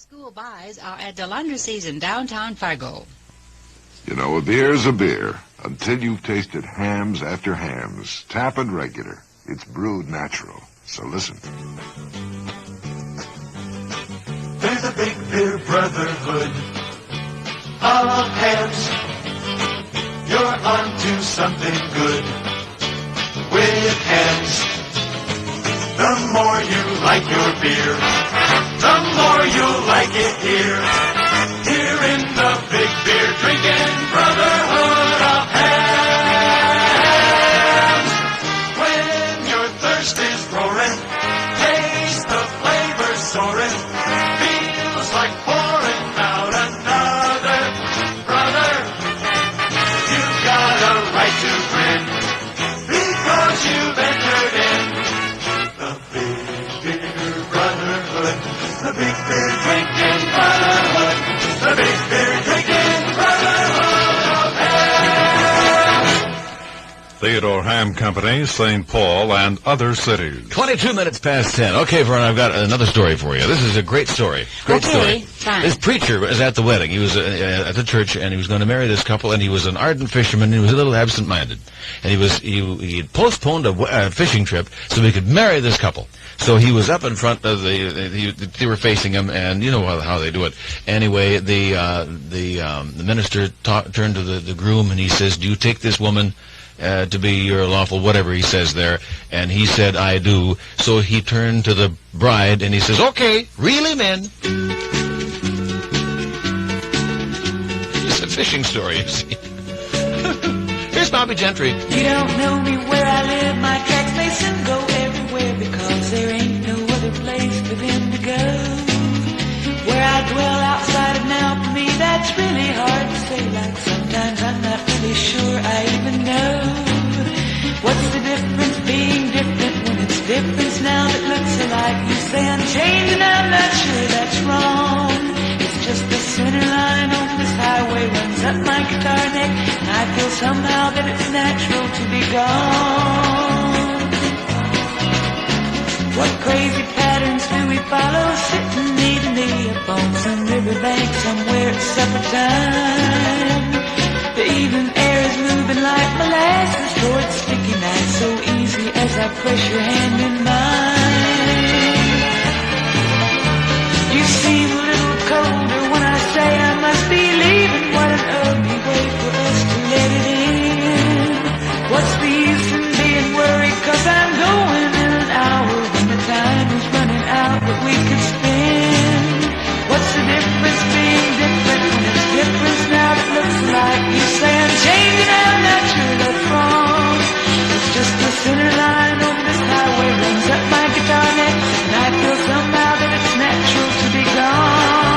School buys are at the Laundry's in downtown Fargo. You know, a beer's a beer until you've tasted hams after hams. Tap and regular. It's brewed natural. So listen. There's a big beer brotherhood of hams. You're onto something good with hams. The more you like your beer, the more you'll like it here. Here in the big beer drinking brotherhood of hams. When your thirst is roaring, taste the flavor soaring. Feels like pouring out another brother. You've got a right to grin because you've entered in the big beer brotherhood. The big beer drinking brotherhood. The big beer drinking brotherhood of hams. Theodore Ham Company, St. Paul, and other cities. 22 minutes past 10. Okay, Vern, I've got another story for you. This is a great story. Great story. Fine. This preacher was at the wedding. He was at the church, and he was going to marry this couple, and he was an ardent fisherman, and he was a little absent-minded. And he had postponed a fishing trip so he could marry this couple. So he was up in front of they were facing him, and you know how they do it. Anyway, the minister turned to the groom, and he says, "Do you take this woman to be your lawful," whatever he says there, and he said, "I do." So he turned to the bride, and he says, "Okay, reel him in." It's a fishing story, you see. Here's Bobby Gentry. You don't know me where I live, my tracks may soon go everywhere, because there ain't no other place for them to go. Where I dwell outside of now, for me that's really hard to say, like sometimes I'm not really sure I even know. What's the difference being different when it's difference now that looks alike? You say I'm changing, I'm not sure that's wrong. It's just the center line on this highway runs up my guitar neck, and I feel somehow that it's natural to be gone. What crazy patterns do we follow, sitting knee to knee up on some riverbank somewhere at supper time? The evening air is moving like molasses towards sticky night, so easy as I press your hand in mine. You seem a little colder when I say I must be leaving. What an ugly way for us to let it in. What's the use in being worried, 'cause I'm going in an hour when the time is running out that we could spend. What's the difference being different when it's difference now that looks like? You say I'm changing, I'm not sure that's wrong. It's just the center line on this highway runs up my guitar neck, and I feel somehow that it's natural to be gone.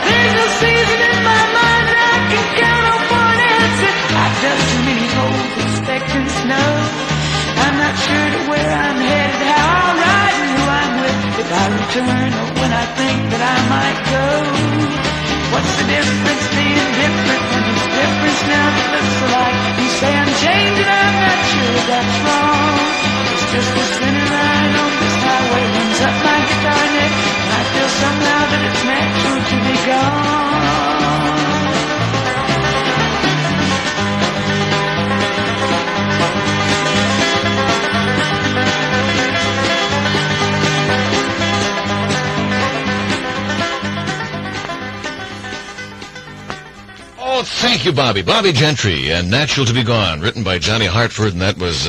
There's no season in my mind that I can count on for an answer. I've done too many holes expecting snow. I'm not sure to where I'm headed, how I'll ride and who I'm with, if I return or when I think that I might go. What's the difference being different when it's difference now that looks alike? You say I'm changing, I'm not sure that's wrong. It's just the center line on this highway runs up my guitar neck, and I feel somehow that it's natural to be gone. Oh, thank you, Bobby. Bobby Gentry and "Natural to Be Gone," written by Johnny Hartford, and that was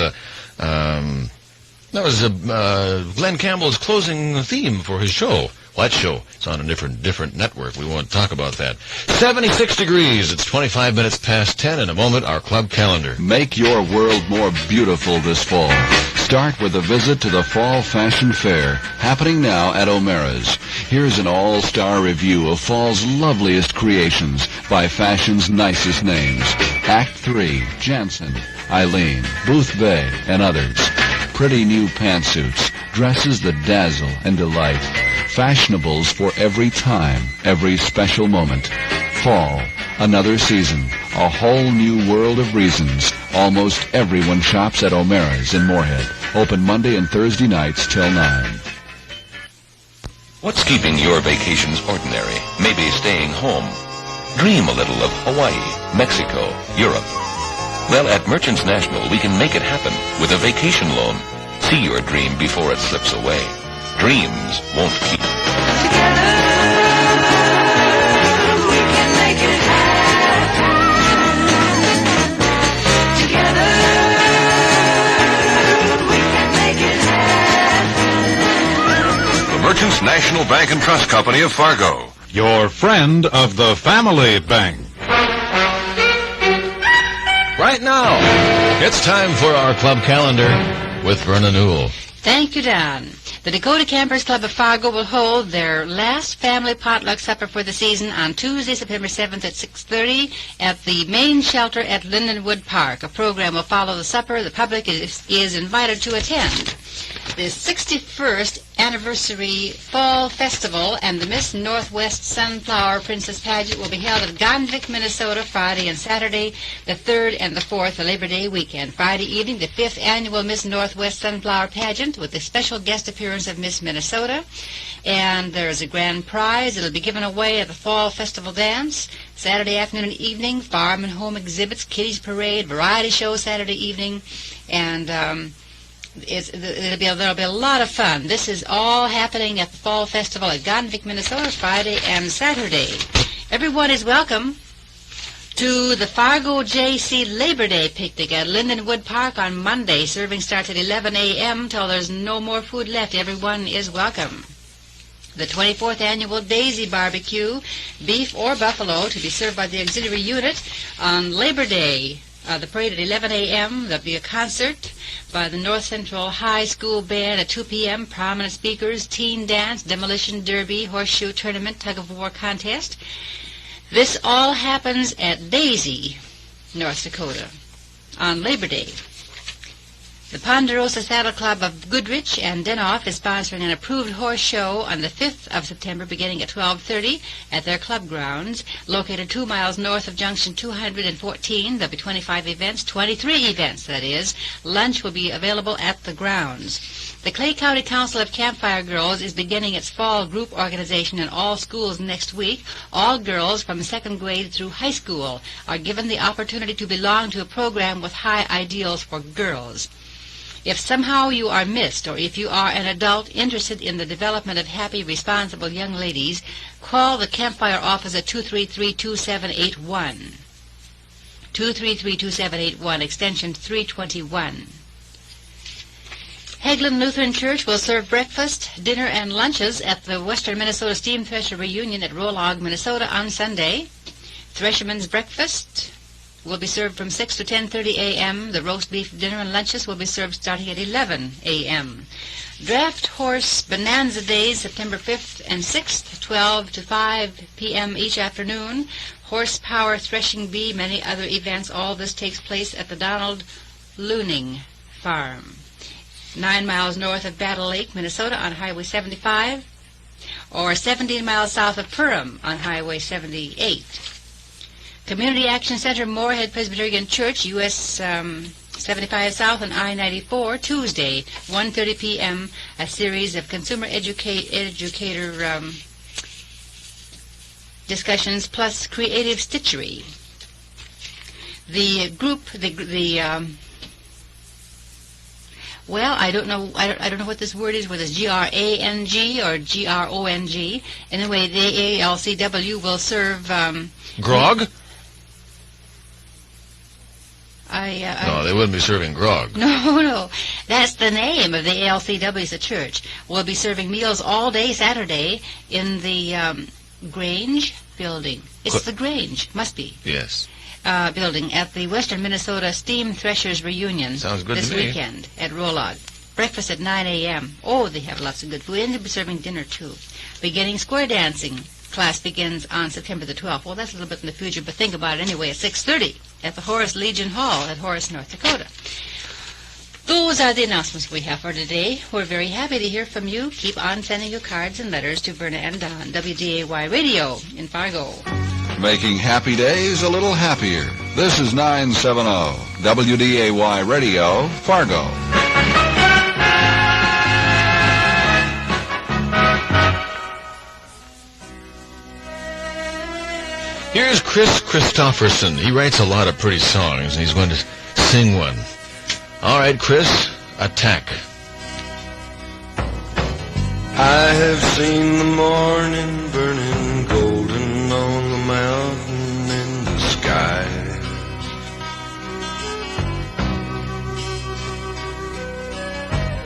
Glenn Campbell's closing theme for his show. What show? It's on a different network. We won't talk about that. 76 degrees. It's 25 minutes past 10. In a moment, our club calendar. Make your world more beautiful this fall. Start with a visit to the Fall Fashion Fair, happening now at O'Mara's. Here's an all-star review of fall's loveliest creations by fashion's nicest names. Act 3, Jansen, Eileen, Boothbay, and others. Pretty new pantsuits, dresses that dazzle and delight. Fashionables for every time, every special moment. Fall, another season, a whole new world of reasons. Almost everyone shops at O'Mara's in Moorhead. Open Monday and Thursday nights till 9. What's keeping your vacations ordinary? Maybe staying home. Dream a little of Hawaii, Mexico, Europe. Well, at Merchants National, we can make it happen with a vacation loan. See your dream before it slips away. Dreams won't keep. Merchants National Bank and Trust Company of Fargo. Your friend of the family bank. Right now, it's time for our club calendar with Verna Newell. Thank you, Don. The Dakota Campers Club of Fargo will hold their last family potluck supper for the season on Tuesday, September 7th at 6:30 at the main shelter at Lindenwood Park. A program will follow the supper. The public is invited to attend. The 61st Anniversary Fall Festival and the Miss Northwest Sunflower Princess Pageant will be held at Gonvick, Minnesota, Friday and Saturday, the 3rd and the 4th, the Labor Day weekend. Friday evening, the 5th Annual Miss Northwest Sunflower Pageant with the special guest appearance of Miss Minnesota. And there's a grand prize. It'll be given away at the Fall Festival Dance. Saturday afternoon and evening, farm and home exhibits, kiddies parade, variety show Saturday evening, and there'll be a lot of fun. This is all happening at the Fall Festival at Gonvick, Minnesota, Friday and Saturday. Everyone is welcome to the Fargo JC Labor Day picnic at Lindenwood Park on Monday. Serving starts at 11 a.m. till there's no more food left. Everyone is welcome. The 24th Annual Daisy Barbecue, beef or buffalo, to be served by the auxiliary unit on Labor Day. The parade at 11 a.m. There'll be a concert by the North Central High School Band at 2 p.m. Prominent speakers, teen dance, demolition derby, horseshoe tournament, tug-of-war contest. This all happens at Daisy, North Dakota, on Labor Day. The Ponderosa Saddle Club of Goodrich and Denoff is sponsoring an approved horse show on the 5th of September beginning at 12:30 at their club grounds, located 2 miles north of Junction 214. There'll be 25 events, 23 events, that is. Lunch will be available at the grounds. The Clay County Council of Campfire Girls is beginning its fall group organization in all schools next week. All girls from 2nd grade through high school are given the opportunity to belong to a program with high ideals for girls. If somehow you are missed, or if you are an adult interested in the development of happy, responsible young ladies, call the Campfire office at 233-2781. 233-2781, extension 321. Hagelin Lutheran Church will serve breakfast, dinner, and lunches at the Western Minnesota Steam Thresher Reunion at Rolog, Minnesota on Sunday. Thresherman's breakfast will be served from 6 to 10:30 a.m. The roast beef dinner and lunches will be served starting at 11 a.m. Draft Horse Bonanza Days, September 5th and 6th, 12 to 5 p.m. each afternoon. Horsepower Threshing Bee, many other events. All this takes place at the Donald Looning Farm, 9 miles north of Battle Lake, Minnesota on Highway 75, or 17 miles south of Perham on Highway 78. Community Action Center, Moorhead Presbyterian Church, U.S. 75 South and I-94, Tuesday, 1:30 p.m., a series of consumer educator discussions plus creative stitchery. The group, well, I don't know what this word is, whether it's G-R-A-N-G or G-R-O-N-G. Anyway, the ALCW will serve Grog? No, they wouldn't be serving grog. No. That's the name of the ALCW, the church. We'll be serving meals all day Saturday in the Grange building. It's the Grange, must be. Yes. Building at the Western Minnesota Steam Threshers Reunion. Sounds good this to me. weekend at Rolog. Breakfast at 9 a.m. Oh, they have lots of good food. And they'll be serving dinner, too. Beginning square dancing class begins on September the 12th. Well, that's a little bit in the future, but think about it anyway. At 6:30 at the Horace Legion Hall at Horace, North Dakota. Those are the announcements we have for today. We're very happy to hear from you. Keep on sending your cards and letters to Verna and Don, WDAY Radio in Fargo. Making happy days a little happier. This is 970 WDAY Radio, Fargo. Here's Chris Christopherson. He writes a lot of pretty songs, and he's going to sing one. All right, Chris, attack. I have seen the morning burning golden on the mountain in the sky.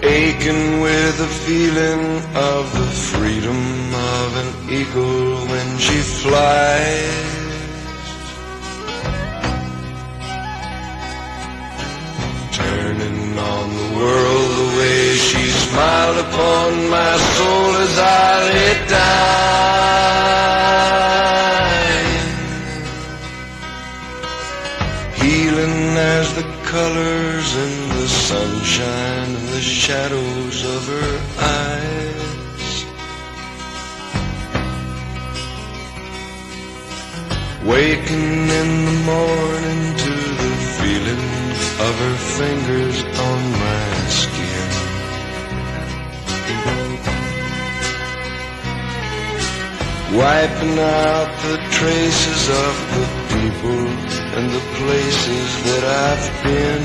Aching with the feeling of the freedom of an eagle when she flies. Turning on the world the way she smiled upon my soul as I lay dying. Healing as the colors in the sunshine and the shadows of her eyes. Waking in the morning to the feeling of her fingers on my skin. Wiping out the traces of the people and the places that I've been.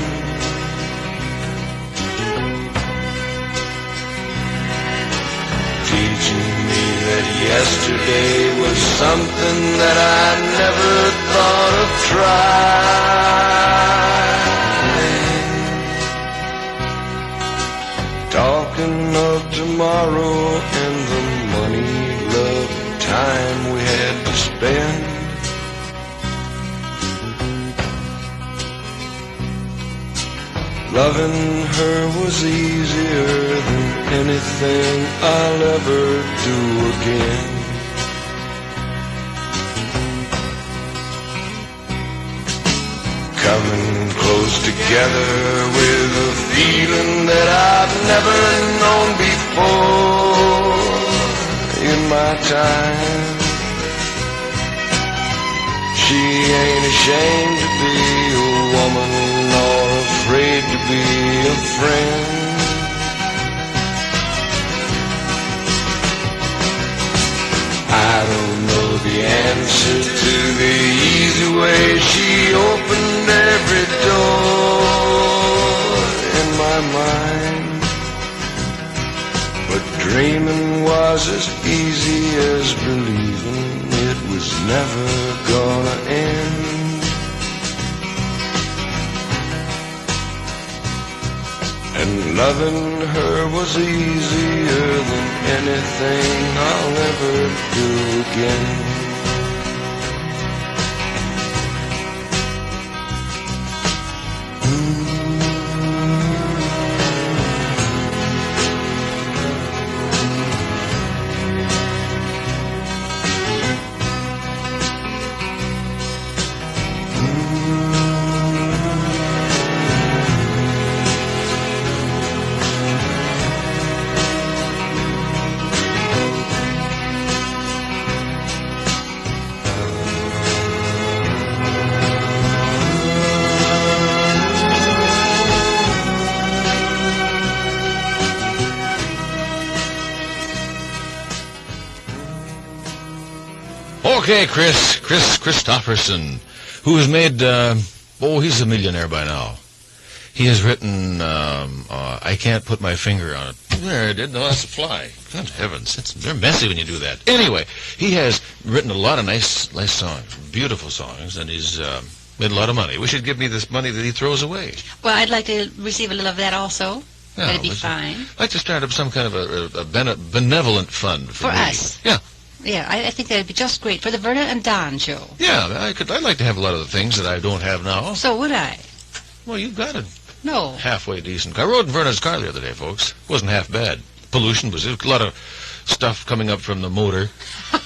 Teaching me that yesterday was something that I never thought of trying. Talking of tomorrow and the money, love, time we had to spend. Loving her was easier than anything I'll ever do again. Coming close together with a feeling that I've never known before in my time. She ain't ashamed to be a woman nor afraid to be a friend. I don't know the answer to the easy way she opened every door in my mind. But dreaming was as easy as believing it was never gonna end. And loving her was easier than anything I'll ever do again. Okay, Chris Christopherson, who has made, he's a millionaire by now. He has written, I can't put my finger on it. There, I did. No, that's a fly. Good heavens, they're messy when you do that. Anyway, he has written a lot of nice songs, beautiful songs, and he's made a lot of money. We should give me this money that he throws away. Well, I'd like to receive a little of that also. Yeah, that'd be fine. I'd like to start up some kind of a benevolent fund for me. us. Yeah. Yeah, I think that'd be just great for the Verna and Don show. Yeah, I'd like to have a lot of the things that I don't have now. So would I. Well, you've got it. No. Halfway decent. I rode in Verna's car the other day, folks. Wasn't half bad. Pollution was a lot of stuff coming up from the motor.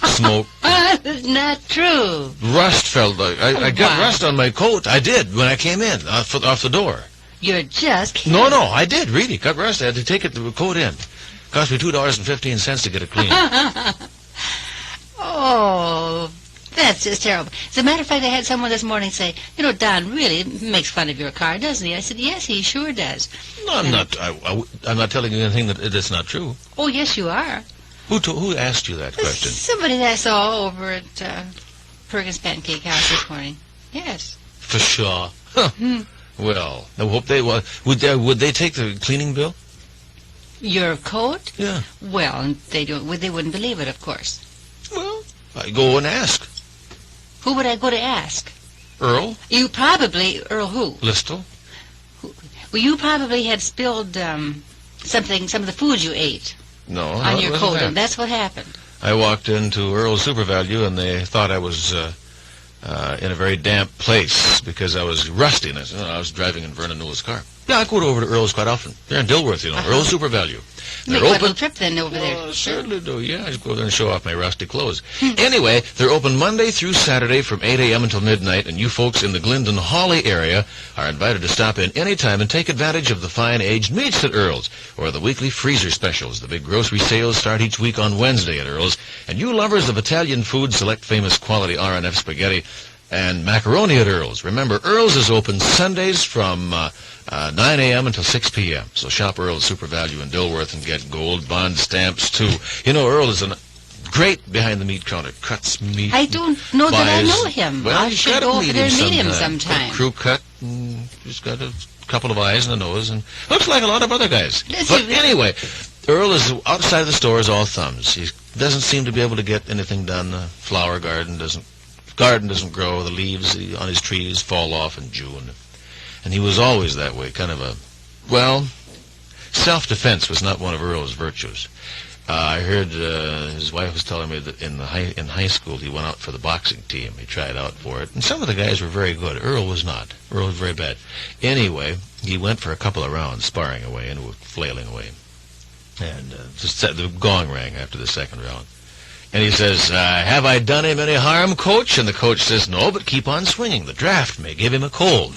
Smoke. That's not true. Rust felt like I got rust on my coat. I did when I came in off the door. You're just kidding. No, I did really got rust. I had to take the coat in. Cost me $2.15 to get it clean. Oh, that's just terrible. As a matter of fact, I had someone this morning say, Don really makes fun of your car, doesn't he? I said, yes, he sure does. No, I'm not. I'm not telling you anything that's not true. Oh, yes, you are. Who asked you that question? Somebody that I saw over at Perkins Pancake House this morning. Yes. For sure. Huh. Well, I hope they would they take the cleaning bill? Your coat? Yeah. Well, they wouldn't believe it, of course. Well, I go and ask. Who would I go to ask? Earl? You probably... Earl who? Listle? Well, you probably had spilled some of the food you ate No. on your coat, that. and that's what happened. I walked into Earl's Super Value, and they thought I was in a very damp place because I was rusty. And I said, I was driving in Vernon Newell's car. Yeah, I go over to Earl's quite often. They're in Dilworth, Earl's Super Value. Make They're quite a open. little trip then over there. I certainly do, yeah. I just go there and show off my rusty clothes. Anyway, they're open Monday through Saturday from 8 a.m. until midnight, and you folks in the Glendon-Hawley area are invited to stop in any time and take advantage of the fine aged meats at Earl's, or the weekly freezer specials. The big grocery sales start each week on Wednesday at Earl's, and you lovers of Italian food select famous quality R&F spaghetti and macaroni at Earl's. Remember, Earl's is open Sundays from 9 a.m. until 6 p.m. So shop Earl's Super Value in Dilworth and get gold bond stamps, too. Earl is a great behind-the-meat counter. Cuts meat. I don't know that I buys- know him. Well, I you should gotta go over there and meet him sometime. sometime. Crew cut. He's got a couple of eyes and a nose, and looks like a lot of other guys. Does But he really? anyway, Earl is outside of the store is all thumbs. He doesn't seem to be able to get anything done. The flower garden doesn't grow. The leaves on his trees fall off in June. And he was always that way, kind of self-defense was not one of Earl's virtues. I heard his wife was telling me that in high school he went out for the boxing team. He tried out for it. And some of the guys were very good. Earl was not. Earl was very bad. Anyway, he went for a couple of rounds, sparring away and flailing away. And the gong rang after the second round. And he says, have I done him any harm, Coach? And the coach says, no, but keep on swinging. The draft may give him a cold.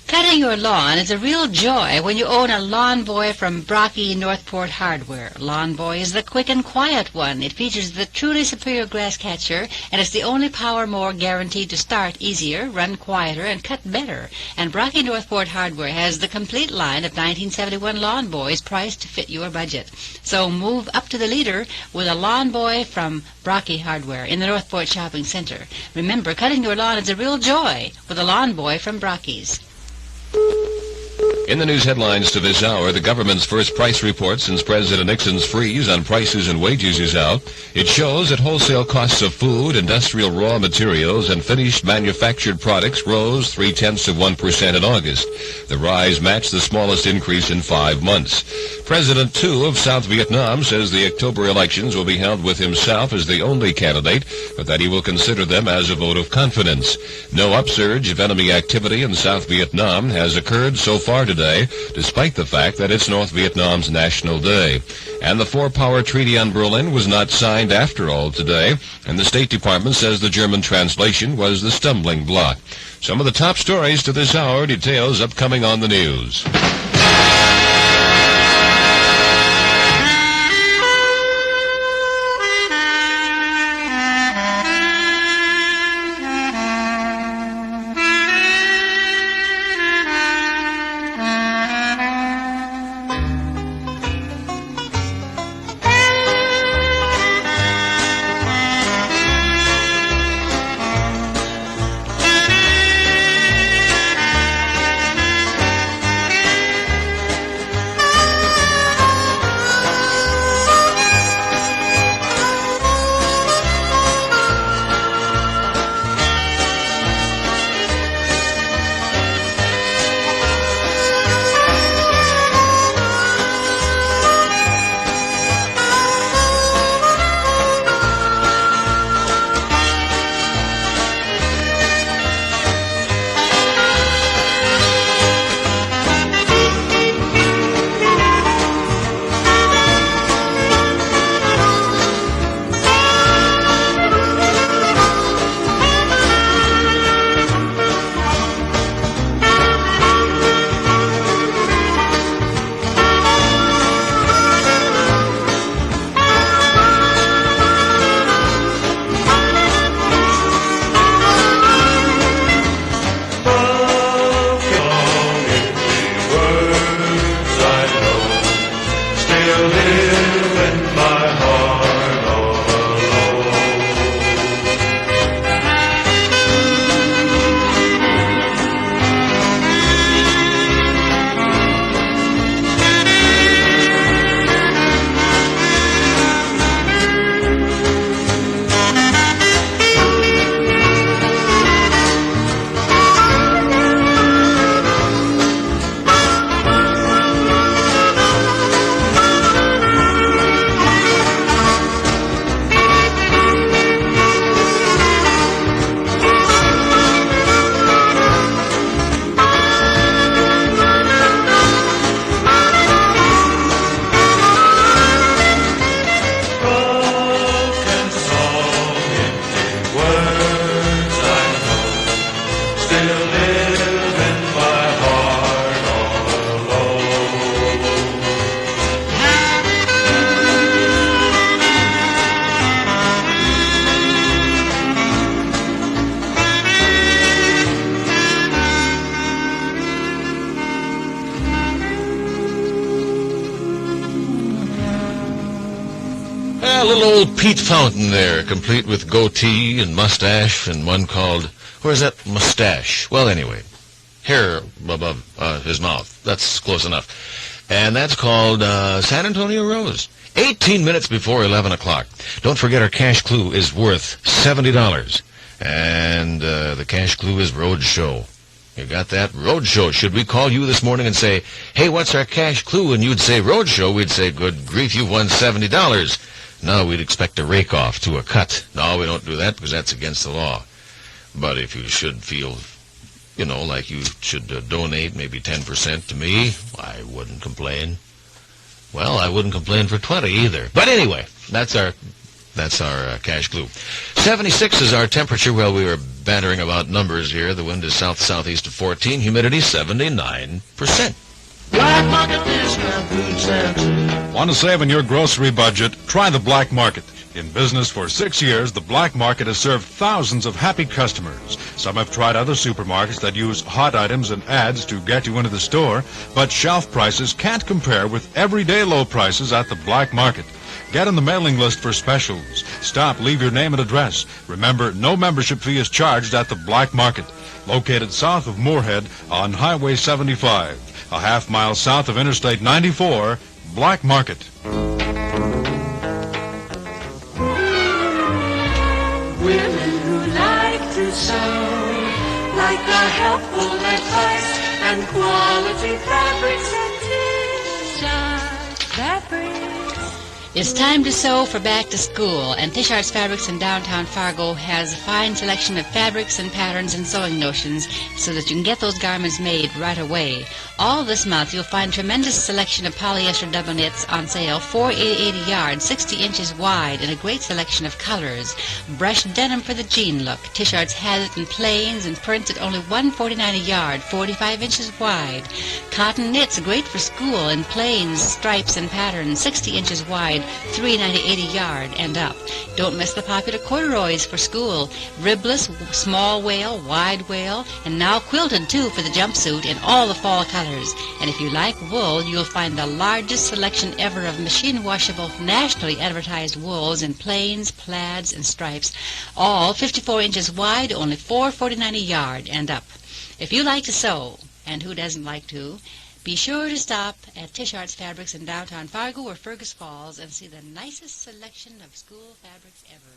Cutting your lawn is a real joy when you own a Lawn Boy from Brocky Northport Hardware. Lawn Boy is the quick and quiet one. It features the truly superior grass catcher, and it's the only power mower guaranteed to start easier, run quieter, and cut better. And Brocky Northport Hardware has the complete line of 1971 Lawn Boys priced to fit your budget. So move up to the leader with a Lawn Boy from Brocky Hardware in the Northport Shopping Center. Remember, cutting your lawn is a real joy with a Lawn Boy from Brocky's. In the news headlines to this hour, the government's first price report since President Nixon's freeze on prices and wages is out. It shows that wholesale costs of food, industrial raw materials, and finished manufactured products rose 0.3% in August. The rise matched the smallest increase in 5 months. President Tu of South Vietnam says the October elections will be held with himself as the only candidate, but that he will consider them as a vote of confidence. No upsurge of enemy activity in South Vietnam has occurred so far today, despite the fact that it's North Vietnam's National Day. And the four-power treaty on Berlin was not signed after all today, and the State Department says the German translation was the stumbling block. Some of the top stories to this hour, details upcoming on the news. Still live in my A little old Pete Fountain there, complete with goatee and mustache, and one called, where's that mustache? Well, anyway, hair above his mouth. That's close enough. And that's called San Antonio Rose. 18 minutes before 11 o'clock. Don't forget our cash clue is worth $70. And the cash clue is Roadshow. You got that? Roadshow. Should we call you this morning and say, hey, what's our cash clue? And you'd say Roadshow. We'd say, good grief, you've won $70. Now we'd expect a rake-off to a cut. No, we don't do that because that's against the law. But if you should feel, like you should donate maybe 10% to me, I wouldn't complain. Well, I wouldn't complain for 20 either. But anyway, that's our cash clue. 76 is our temperature. Well, we were bantering about numbers here. The wind is south-southeast of 14. Humidity 79%. Black market discount food center. Want to save on your grocery budget? Try the black market. In business for 6 years, the black market has served thousands of happy customers. Some have tried other supermarkets that use hot items and ads to get you into the store, but shelf prices can't compare with everyday low prices at the black market. Get on the mailing list for specials. Stop, leave your name and address. Remember, no membership fee is charged at the black market. Located south of Moorhead on Highway 75, a half mile south of Interstate 94, Black Market. Women who like to sew, like the helpful advice and quality fabrics and t-shirts, fabrics. It's time to sew for back to school, and Tishart's Fabrics in downtown Fargo has a fine selection of fabrics and patterns and sewing notions so that you can get those garments made right away. All this month you'll find tremendous selection of polyester double knits on sale, $4.80 a yard, 60 inches wide, and a great selection of colors. Brushed denim for the jean look. Tishart's has it in plains and prints at only $1.49 a yard, 45 inches wide. Cotton knits, great for school, in plains, stripes, and patterns, 60 inches wide, $3.98 a yard and up. Don't miss the popular corduroys for school. Ribless, small wale, wide wale, and now quilted too for the jumpsuit in all the fall colors. And if you like wool, you'll find the largest selection ever of machine washable, nationally advertised wools in plains, plaids, and stripes. All 54 inches wide, only $4.49 a yard and up. If you like to sew, and who doesn't like to, be sure to stop at Tishart's Fabrics in downtown Fargo or Fergus Falls and see the nicest selection of school fabrics ever.